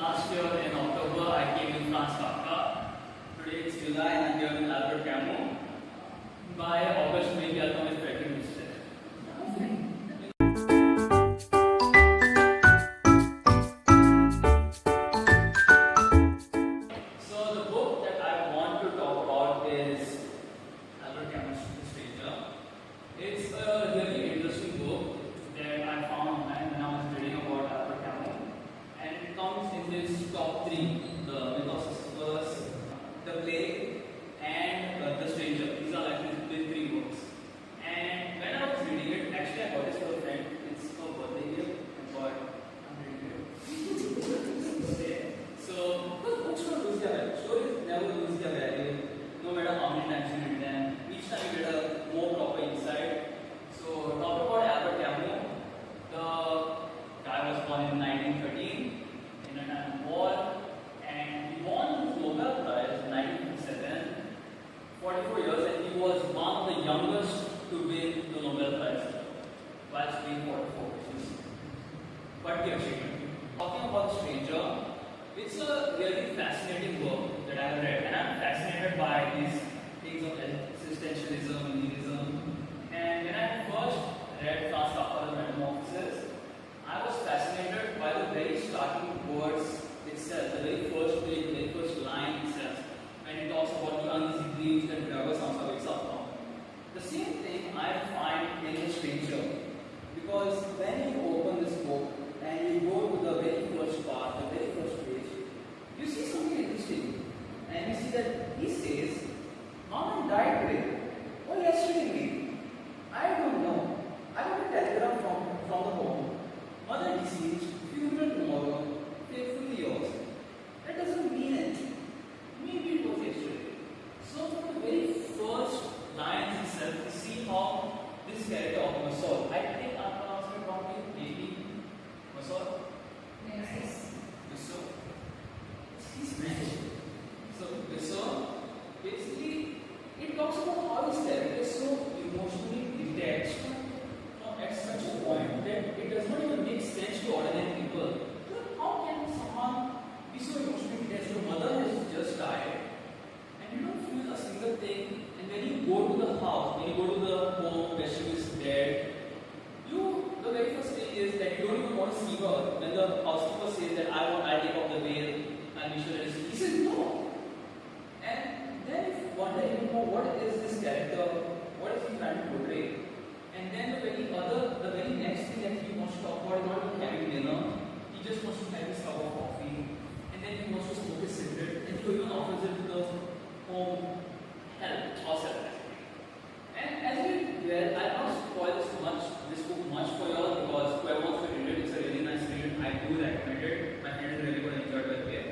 Last year in October, I came in France Kafka. Today it's July and I'm here with Albert Camus. By August, maybe I'll come with Frederick instead. So the book that I want to talk about is Albert Camus' The Stranger. It's a really interesting book that I found online when I was reading about Albert Camus. And it comes in this top three: the Myth of Sisyphus, the Plague, and The Stranger. These are like the three books. And when I was reading it, actually I got this for a friend. It's a birthday gift. I thought I'm reading it. So books don't lose their value. Stories never lose their value, no matter how many times you read them. Each time you get a more proper insight. So talk about Albert Camus. The guy was born in 1913 in a time of war, and he won the Nobel Prize in 1957. 44 years, and he was one of the youngest to win the Nobel Prize whilst being 44, which is quite the achievement. Talking about The Stranger, it's a really fascinating book that I've read, and I'm fascinated by these things of existentialism, nihilism. And when I first read Franz Kafka's Metamorphosis, I was fascinated by the very starting words itself, the very first page, the very first line itself, when it talks about the uneasy dreams that Gregor Samsa wakes up from. The same thing I find in The Stranger, because when you open this book and you go to the very first part, the very first page, you see something interesting, and you see that he says, "Mom died today, or yesterday maybe. I don't know. I got a telegram from the home. Mother deceased, funeral tomorrow, faithfully yours." That doesn't mean anything. Maybe it was yesterday. So from the very first lines itself, you see how this character of Masol, I think I'm pronouncing it wrongly, maybe Masol? Yes. Masol. He's French. So Masol, basically, it talks about how this character is so emotionally detached at such a point that it does not even make sense to ordinary people. How can someone be so emotionally detached? Your mother has just died, and you don't feel a single thing. And when you go to the house, when you go to the home where she is dead, the very first thing is that you don't even want to see her. When the housekeeper says that I'll take off the veil, and be sure that he says no. And then you wonder even more, what is this character? What is he trying to portray? And then the very next thing that he wants to talk about is not even having dinner. He just wants to have his cup of coffee, and then he wants to smoke his cigarette, and he even offers it to the home help or and as we I'll not spoil this book much for you all, because whoever wants to read it, it's a really nice read. I do recommend it. My friend is really going to enjoy it by the way.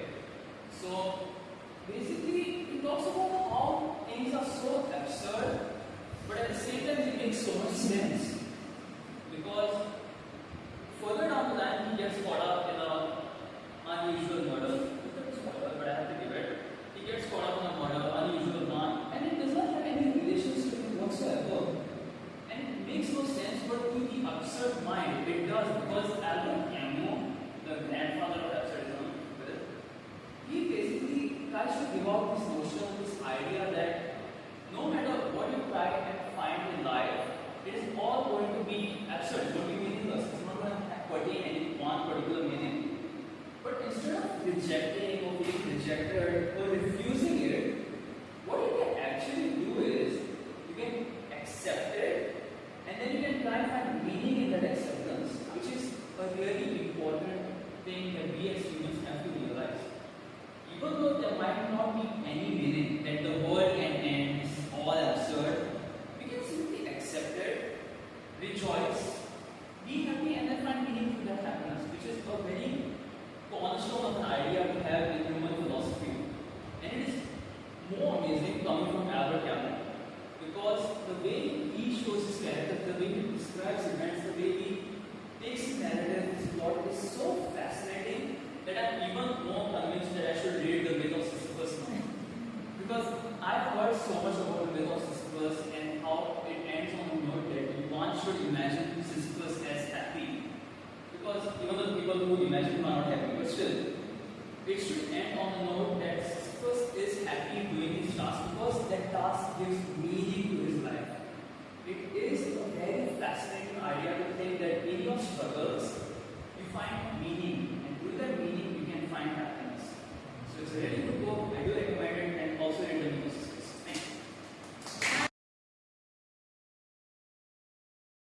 So basically, it talks about how things are so absurd, but at the same time, it makes so much sense. Because further down the line, he gets caught up in an unusual murder. But I have to give it. He gets caught up in a murder, unusual one, and it does not have any relationship whatsoever. And it makes no sense, but to the absurd mind, it does, because Albert Camus, the grandfather of absurdism, he basically tries to give out this notion, this idea that no matter what you try and find in life, it is all going to be absurd, it's going to be meaningless, it's not going to pertain any one particular meaning. But instead of rejecting or being rejected or refusing it, what you can actually do is you can accept it, and then you can try and find meaning in that acceptance, which is a really important thing that we as humans have to realize. Even though there might not be any meaning, that the world can end, this is all absurd, we can simply accept it, rejoice, be happy, and then find meaning through that happiness, which is a very cornerstone of an idea we have in human philosophy. And it is more amazing coming from Albert Camus, because the way he shows his character, the way he describes events, the way he takes his narrative, his plot is so fascinating that I'm even more convinced that I should read The Myth of Sisyphus now. Because I've heard so much about The Myth of Sisyphus and how it ends on a note that one should imagine Sisyphus as happy. Because even the people who imagine it should end on a note that Sisyphus is happy doing his task because that task